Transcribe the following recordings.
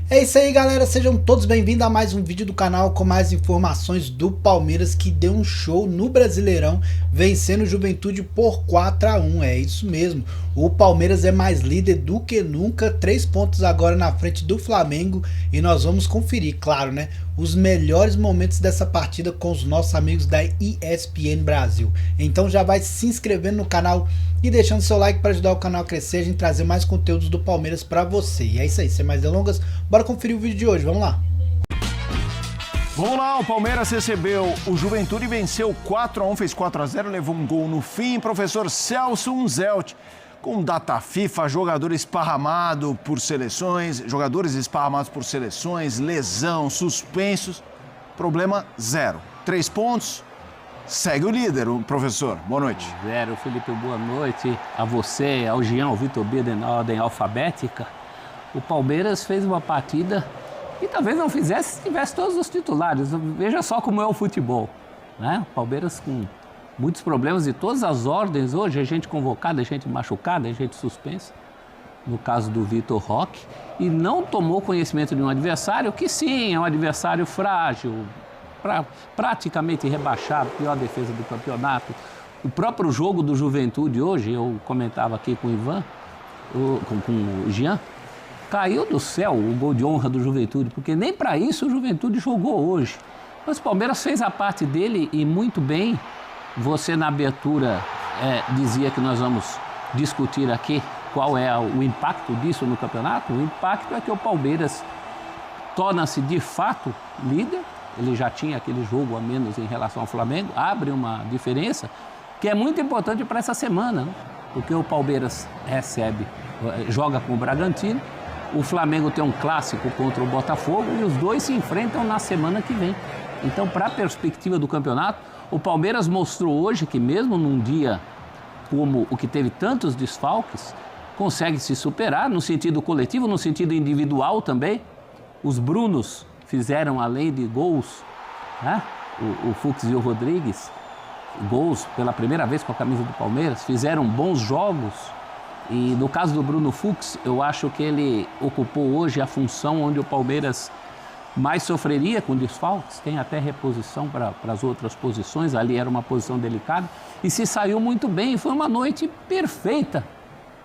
É isso aí, galera, sejam todos bem-vindos a mais um vídeo do canal com mais informações do Palmeiras, que deu um show no Brasileirão, vencendo o Juventude por 4-1, é isso mesmo. O Palmeiras é mais líder do que nunca, 3 pontos agora na frente do Flamengo, e nós vamos conferir, claro, né, os melhores momentos dessa partida com os nossos amigos da ESPN Brasil. Então já vai se inscrevendo no canal e deixando seu like para ajudar o canal a crescer, a gente trazer mais conteúdos do Palmeiras para você. E é isso aí, sem mais delongas, bora conferir o vídeo de hoje, vamos lá. Vamos lá, o Palmeiras recebeu o Juventude e venceu 4-1, fez 4-0, levou um gol no fim. Professor Celso Unzelt, com data FIFA, jogadores esparramados por seleções, lesão, suspensos, problema zero. 3 pontos, segue o líder, o professor. Boa noite. Zero, Felipe, boa noite a você, ao Jean, ao Vitor Bida, na ordem alfabética. O Palmeiras fez uma partida que talvez não fizesse se tivesse todos os titulares. Veja só como é o futebol, né? O Palmeiras com muitos problemas de todas as ordens hoje, a gente convocada, a gente machucada, a gente suspensa, no caso do Vitor Roque, e não tomou conhecimento de um adversário que sim, é um adversário frágil, praticamente rebaixado, pior defesa do campeonato. O próprio jogo do Juventude hoje, eu comentava aqui com o Ivan, com o Jean, caiu do céu o gol de honra do Juventude, porque nem para isso o Juventude jogou hoje. Mas o Palmeiras fez a parte dele e muito bem. Você na abertura dizia que nós vamos discutir aqui qual é o impacto disso no campeonato. O impacto é que o Palmeiras torna-se de fato líder. Ele já tinha aquele jogo a menos em relação ao Flamengo, abre uma diferença que é muito importante para essa semana, né? Porque o Palmeiras joga com o Bragantino, o Flamengo tem um clássico contra o Botafogo e os dois se enfrentam na semana que vem. Então, para a perspectiva do campeonato, o Palmeiras mostrou hoje que mesmo num dia como o que teve tantos desfalques, consegue se superar no sentido coletivo, no sentido individual também. Os Brunos fizeram, além de gols, né? O Fux e o Rodrigues, gols pela primeira vez com a camisa do Palmeiras, fizeram bons jogos. E no caso do Bruno Fux, eu acho que ele ocupou hoje a função onde o Palmeiras mais sofreria com desfalques, tem até reposição para as outras posições, ali era uma posição delicada, e se saiu muito bem, foi uma noite perfeita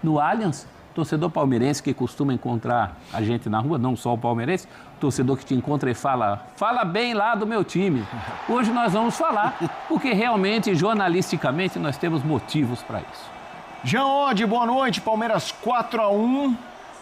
no Allianz. Torcedor palmeirense que costuma encontrar a gente na rua, não só o palmeirense, torcedor que te encontra e fala bem lá do meu time. Hoje nós vamos falar, porque realmente, jornalisticamente, nós temos motivos para isso. Jean Oddi, boa noite. Palmeiras 4-1,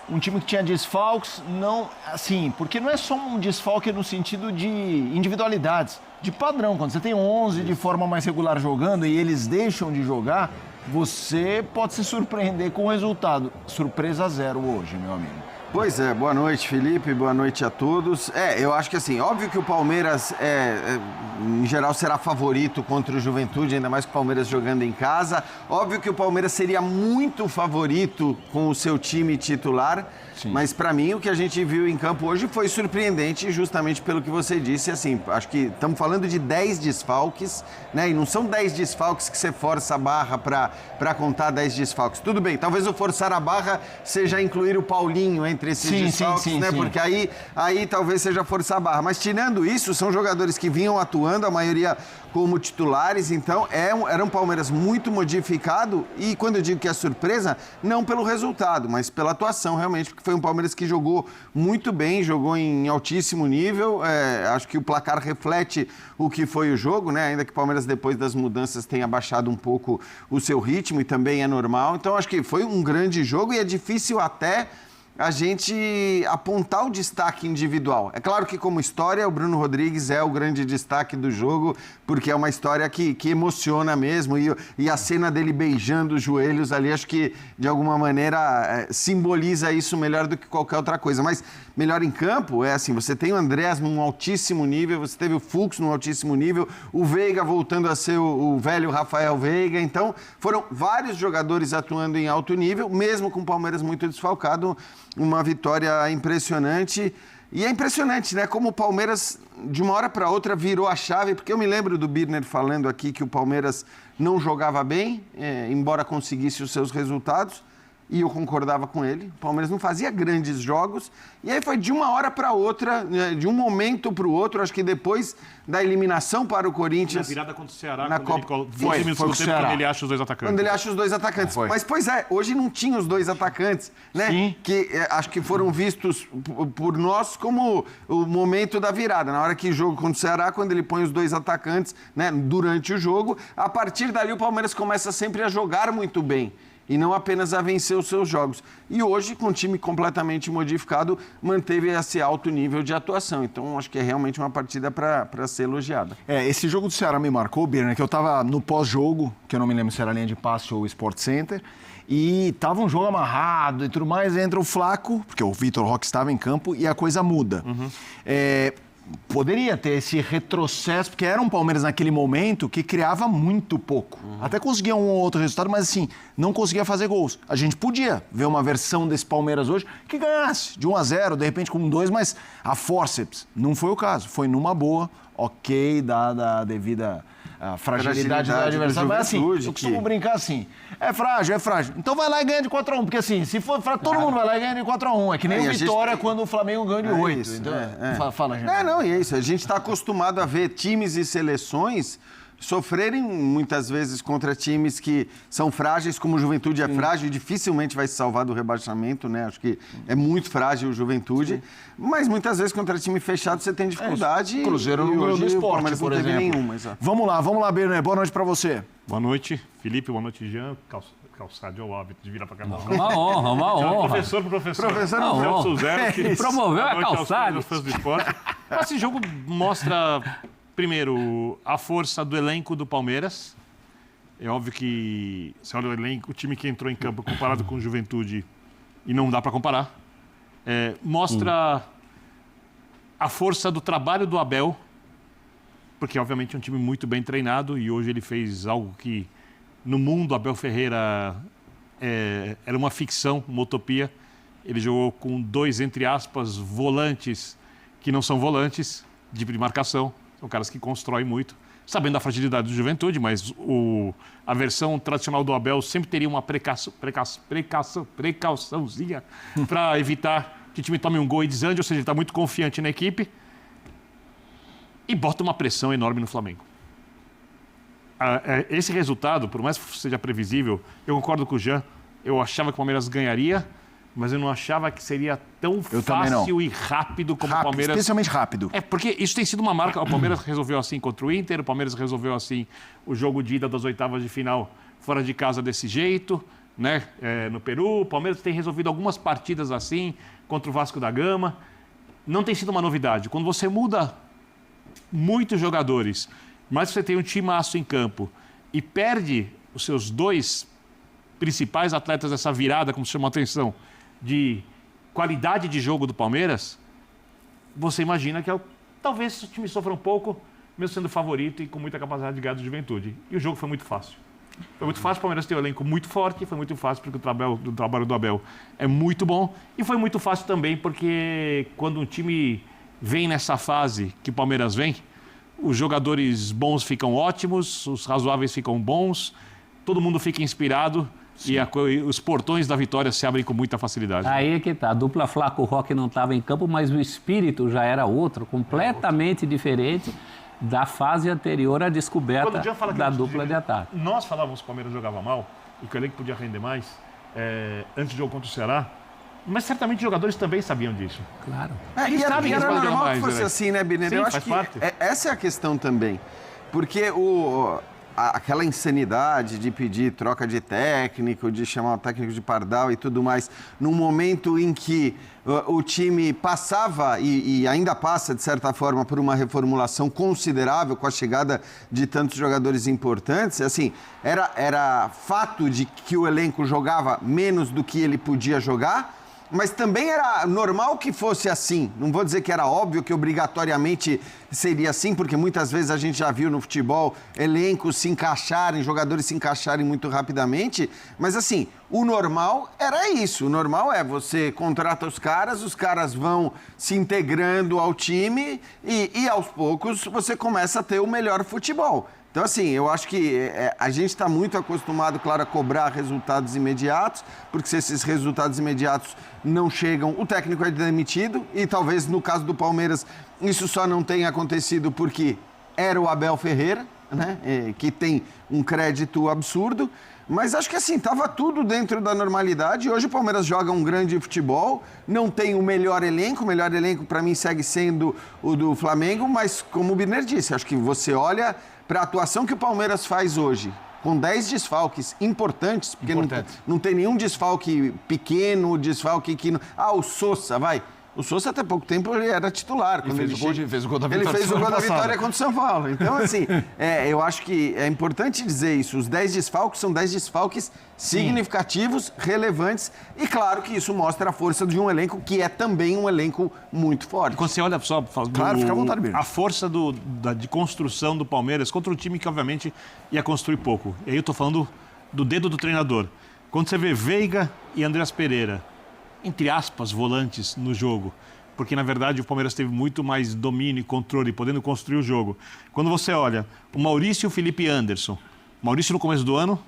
um time que tinha desfalques, não, assim, porque não é só um desfalque no sentido de individualidades, de padrão. Quando você tem 11 de forma mais regular jogando e eles deixam de jogar, você pode se surpreender com o resultado. Surpresa zero hoje, meu amigo. Pois é, boa noite, Felipe, boa noite a todos. Eu acho que assim, óbvio que o Palmeiras, em geral, será favorito contra o Juventude, ainda mais com o Palmeiras jogando em casa. Óbvio que o Palmeiras seria muito favorito com o seu time titular. Sim. Mas para mim o que a gente viu em campo hoje foi surpreendente, justamente pelo que você disse. Assim, acho que estamos falando de 10 desfalques, né? E não são 10 desfalques que você força a barra para contar 10 desfalques. Tudo bem, talvez o forçar a barra seja incluir o Paulinho entre esses desfalques, né? Sim. Porque aí talvez seja forçar a barra. Mas tirando isso, são jogadores que vinham atuando, a maioria como titulares, então era um Palmeiras muito modificado, e quando eu digo que é surpresa, não pelo resultado, mas pela atuação realmente, porque foi um Palmeiras que jogou muito bem, jogou em altíssimo nível. Acho que o placar reflete o que foi o jogo, né? Ainda que o Palmeiras depois das mudanças tenha baixado um pouco o seu ritmo, e também é normal, então acho que foi um grande jogo, e é difícil até a gente apontar o destaque individual. É claro que, como história, o Bruno Rodrigues é o grande destaque do jogo, porque é uma história que emociona mesmo, e a cena dele beijando os joelhos ali, acho que, de alguma maneira, simboliza isso melhor do que qualquer outra coisa. Mas melhor em campo é assim, você tem o Andrés num altíssimo nível, você teve o Fux num altíssimo nível, o Veiga voltando a ser o velho Rafael Veiga, então foram vários jogadores atuando em alto nível, mesmo com o Palmeiras muito desfalcado. Uma vitória impressionante. E é impressionante, né? Como o Palmeiras, de uma hora para outra, virou a chave. Porque eu me lembro do Birner falando aqui que o Palmeiras não jogava bem, embora conseguisse os seus resultados. e eu concordava com ele. O Palmeiras não fazia grandes jogos. E aí foi de uma hora para outra, né, de um momento para o outro. Acho que depois da eliminação para o Corinthians... Na virada contra o Ceará, na quando Copa... quando ele acha os dois atacantes. Quando ele acha os dois atacantes. Foi. Mas, pois é, hoje não tinha os dois atacantes, né? Sim. Que acho que foram vistos por nós como o momento da virada. Na hora que jogo contra o Ceará, quando ele põe os dois atacantes, né, durante o jogo, a partir dali o Palmeiras começa sempre a jogar muito bem. E não apenas a vencer os seus jogos. E hoje, com o time completamente modificado, manteve esse alto nível de atuação. Então, acho que é realmente uma partida para ser elogiada. Esse jogo do Ceará me marcou, Birner, que eu tava no pós-jogo, que eu não me lembro se era linha de passe ou Sport Center, e tava um jogo amarrado e tudo mais, entra o Flaco, porque o Vitor Roque estava em campo, e a coisa muda. Poderia ter esse retrocesso, porque era um Palmeiras naquele momento que criava muito pouco. Até conseguia um ou outro resultado, mas assim, não conseguia fazer gols. A gente podia ver uma versão desse Palmeiras hoje que ganhasse de 1-0, de repente com 2, mas a fórceps não foi o caso. Foi numa boa, ok, dada a devida fragilidade do adversário. Mas assim, eu costumo brincar assim, é frágil. Então vai lá e ganha de 4-1, porque assim, se for frágil, todo mundo vai lá e ganha de 4-1. É que nem o Vitória quando o Flamengo ganha de 8. Isso, então, fala, gente. E é isso. A gente está acostumado a ver times e seleções sofrerem muitas vezes contra times que são frágeis, como o Juventude é frágil e dificilmente vai se salvar do rebaixamento, né? Acho que é muito frágil o Juventude, mas muitas vezes contra time fechado você tem dificuldade. Cruzeiro no hoje do Sport, por exemplo. Nenhuma, Vamos lá, Birner, boa noite pra você. Boa noite, Felipe, boa noite, Jean. Calçado é o hábito de virar pra cá. Uma honra. Professor pro professor. Professor Celso Zero, que promoveu a Calçado. Aos fãs do esporte. Esse jogo mostra, primeiro, a força do elenco do Palmeiras. É óbvio que, se olha o elenco, o time que entrou em campo comparado com o Juventude, e não dá para comparar, mostra a força do trabalho do Abel, porque, obviamente, é um time muito bem treinado e hoje ele fez algo que, no mundo, Abel Ferreira era uma ficção, uma utopia. Ele jogou com 2, entre aspas, volantes que não são volantes, de marcação. São caras que constroem muito, sabendo da fragilidade do Juventude, mas a versão tradicional do Abel sempre teria uma precauçãozinha para evitar que o time tome um gol e desande, ou seja, ele está muito confiante na equipe e bota uma pressão enorme no Flamengo. Esse resultado, por mais que seja previsível, eu concordo com o Jean, eu achava que o Palmeiras ganharia, mas eu não achava que seria tão fácil e rápido como o Palmeiras... Especialmente rápido. Porque isso tem sido uma marca. O Palmeiras resolveu assim contra o Inter, o Palmeiras resolveu assim o jogo de ida das oitavas de final fora de casa desse jeito, né? No Peru. O Palmeiras tem resolvido algumas partidas assim contra o Vasco da Gama. Não tem sido uma novidade. Quando você muda muitos jogadores, mas você tem um timaço em campo e perde os seus 2 principais atletas dessa virada, como se chama a atenção, de qualidade de jogo do Palmeiras, você imagina que talvez o time sofra um pouco, mesmo sendo favorito e com muita capacidade de ganhar do Juventude. E o jogo foi muito fácil. Foi muito fácil, o Palmeiras tem um elenco muito forte, foi muito fácil porque o trabalho do Abel é muito bom, e foi muito fácil também porque quando um time vem nessa fase que o Palmeiras vem, os jogadores bons ficam ótimos, os razoáveis ficam bons, todo mundo fica inspirado. Sim. E os portões da vitória se abrem com muita facilidade. Aí é que tá. A dupla Flaco Roque não estava em campo, mas o espírito já era outro, completamente diferente da fase anterior à descoberta da dupla de ataque. Nós falávamos que o Palmeiras jogava mal e que o elenco podia render mais antes do jogo contra o Ceará, mas certamente os jogadores também sabiam disso. Claro. Eles sabem que eles podem normal mais, que fosse assim, né, Birner? Eu acho que essa é a questão também. Porque aquela insanidade de pedir troca de técnico, de chamar o técnico de pardal e tudo mais, num momento em que o time passava e ainda passa, de certa forma, por uma reformulação considerável com a chegada de tantos jogadores importantes, assim, era fato de que o elenco jogava menos do que ele podia jogar, mas também era normal que fosse assim. Não vou dizer que era óbvio que obrigatoriamente seria assim, porque muitas vezes a gente já viu no futebol elencos se encaixarem, jogadores se encaixarem muito rapidamente, mas assim, o normal era isso. O normal é você contrata os caras vão se integrando ao time e aos poucos você começa a ter o melhor futebol. Então, assim, eu acho que a gente está muito acostumado, claro, a cobrar resultados imediatos, porque se esses resultados imediatos não chegam, o técnico é demitido, e talvez no caso do Palmeiras isso só não tenha acontecido porque era o Abel Ferreira, né, que tem um crédito absurdo, mas acho que assim, estava tudo dentro da normalidade. Hoje o Palmeiras joga um grande futebol, não tem o melhor elenco para mim segue sendo o do Flamengo, mas como o Birner disse, acho que você olha para a atuação que o Palmeiras faz hoje, com 10 desfalques importantes, porque não tem nenhum desfalque pequeno, desfalque que... o Sousa, vai... O Sousa até pouco tempo ele era titular. Quando ele fez o gol da vitória. Ele fez o gol da vitória contra o São Paulo. Então, assim, eu acho que é importante dizer isso. Os 10 desfalques são 10 desfalques significativos, relevantes. E claro que isso mostra a força de um elenco que é também um elenco muito forte. Quando você olha só claro, fica à vontade, Birner. A força de construção do Palmeiras contra um time que, obviamente, ia construir pouco. E aí eu tô falando do dedo do treinador. Quando você vê Veiga e Andreas Pereira, entre aspas, volantes no jogo, porque na verdade o Palmeiras teve muito mais domínio e controle, podendo construir o jogo. Quando você olha o Maurício e o Felipe Anderson, o Maurício no começo do ano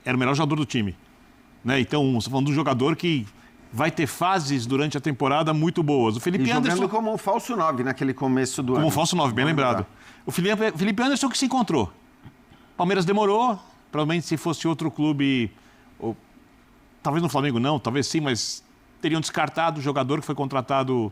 era o melhor jogador do time, né? Então, você está falando de um jogador que vai ter fases durante a temporada muito boas. O Felipe Anderson jogando como um falso 9 naquele começo do ano. Como um falso 9, bem lembrado. O Felipe Anderson que se encontrou. O Palmeiras demorou, provavelmente se fosse outro clube, ou talvez no Flamengo não, talvez sim, mas teriam descartado o jogador que foi contratado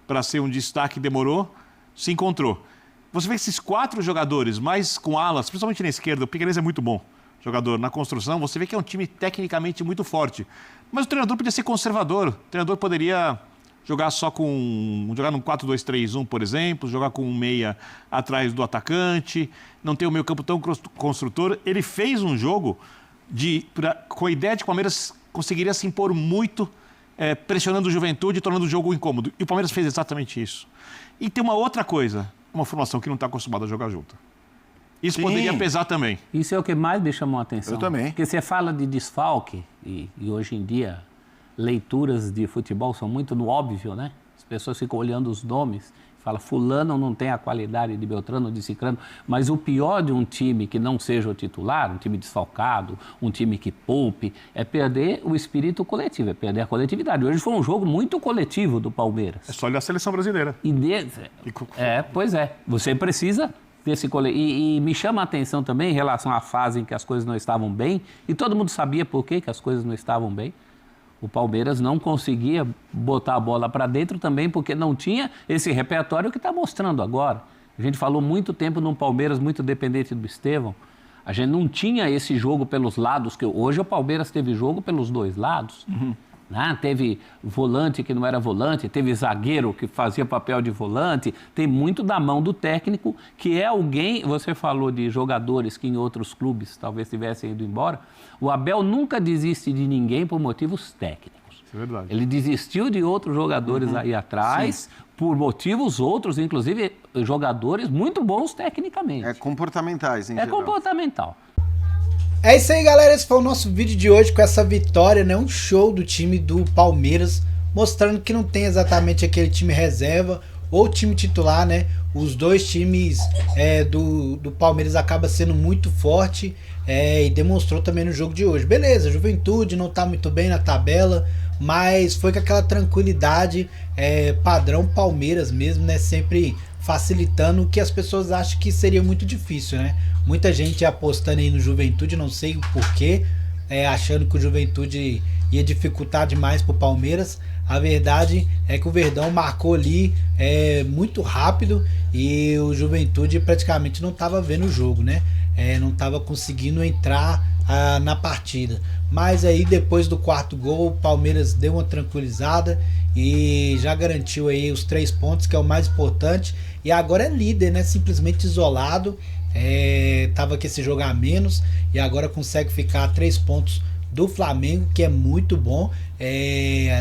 para ser um destaque, demorou, se encontrou. Você vê esses 4 jogadores, mais com alas, principalmente na esquerda, o Piquerez é muito bom jogador na construção, você vê que é um time tecnicamente muito forte. Mas o treinador podia ser conservador, o treinador poderia jogar jogar num 4-2-3-1, por exemplo, jogar com um meia atrás do atacante, não ter o meio campo tão construtor. Ele fez um jogo com a ideia de que o Palmeiras conseguiria se impor muito, pressionando o Juventude e tornando o jogo incômodo. E o Palmeiras fez exatamente isso. E tem uma outra coisa, uma formação que não está acostumada a jogar junto. Isso poderia pesar também. Isso é o que mais me chamou a atenção. Eu também. Porque você fala de desfalque, e hoje em dia leituras de futebol são muito no óbvio, né? As pessoas ficam olhando os nomes, fala fulano não tem a qualidade de Beltrano, de Cicrano, mas o pior de um time que não seja o titular, um time desfalcado, um time que poupe, é perder o espírito coletivo, é perder a coletividade. Hoje foi um jogo muito coletivo do Palmeiras. É só olhar a seleção brasileira. Pois é, você precisa desse coletivo. E me chama a atenção também em relação à fase em que as coisas não estavam bem, e todo mundo sabia por que as coisas não estavam bem. O Palmeiras não conseguia botar a bola para dentro também porque não tinha esse repertório que está mostrando agora. A gente falou muito tempo num Palmeiras muito dependente do Estevão. A gente não tinha esse jogo pelos lados, que hoje o Palmeiras teve jogo pelos dois lados. Né? Teve volante que não era volante, teve zagueiro que fazia papel de volante, tem muito da mão do técnico, que é alguém, você falou de jogadores que em outros clubes talvez tivessem ido embora, o Abel nunca desiste de ninguém por motivos técnicos. Isso é verdade. Ele desistiu de outros jogadores aí atrás, por motivos outros, inclusive jogadores muito bons tecnicamente. Comportamentais, em geral. Comportamental. É isso aí, galera, esse foi o nosso vídeo de hoje com essa vitória, né? Um show do time do Palmeiras, mostrando que não tem exatamente aquele time reserva ou time titular, né? Os dois times do Palmeiras acabam sendo muito forte e demonstrou também no jogo de hoje. Beleza, Juventude não tá muito bem na tabela, mas foi com aquela tranquilidade padrão Palmeiras mesmo, né? Sempre facilitando o que as pessoas acham que seria muito difícil, né? Muita gente apostando aí no Juventude, não sei o porquê, achando que o Juventude ia dificultar demais pro Palmeiras. A verdade é que o Verdão marcou ali muito rápido e o Juventude praticamente não estava vendo o jogo, né? Não estava conseguindo entrar na partida. Mas aí depois do quarto gol, o Palmeiras deu uma tranquilizada e já garantiu aí os 3 pontos, que é o mais importante. E agora é líder, né? Simplesmente isolado. Tava com esse jogo a menos e agora consegue ficar a 3 pontos do Flamengo, que é muito bom.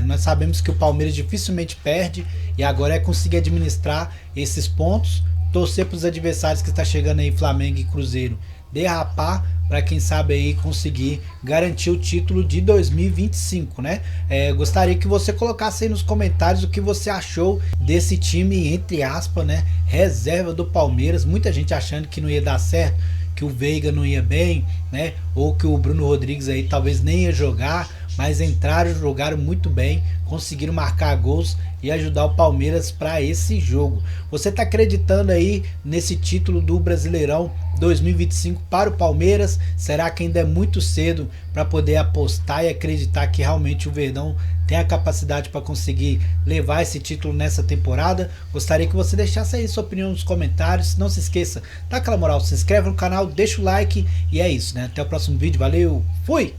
Nós sabemos que o Palmeiras dificilmente perde e agora é conseguir administrar esses pontos, torcer para os adversários que está chegando aí, Flamengo e Cruzeiro, derrapar para quem sabe aí conseguir garantir o título de 2025, né? Gostaria que você colocasse aí nos comentários o que você achou desse time, entre aspas, né, reserva do Palmeiras. Muita gente achando que não ia dar certo, que o Veiga não ia bem, né? Ou que o Bruno Rodrigues aí talvez nem ia jogar, mas entraram, jogaram muito bem, conseguiram marcar gols e ajudar o Palmeiras para esse jogo. Você tá acreditando aí nesse título do Brasileirão 2025 para o Palmeiras? Será que ainda é muito cedo para poder apostar e acreditar que realmente o Verdão tem a capacidade para conseguir levar esse título nessa temporada? Gostaria que você deixasse aí sua opinião nos comentários. Não se esqueça, dá aquela moral, se inscreve no canal, deixa o like e é isso, né? Até o próximo vídeo, valeu, fui!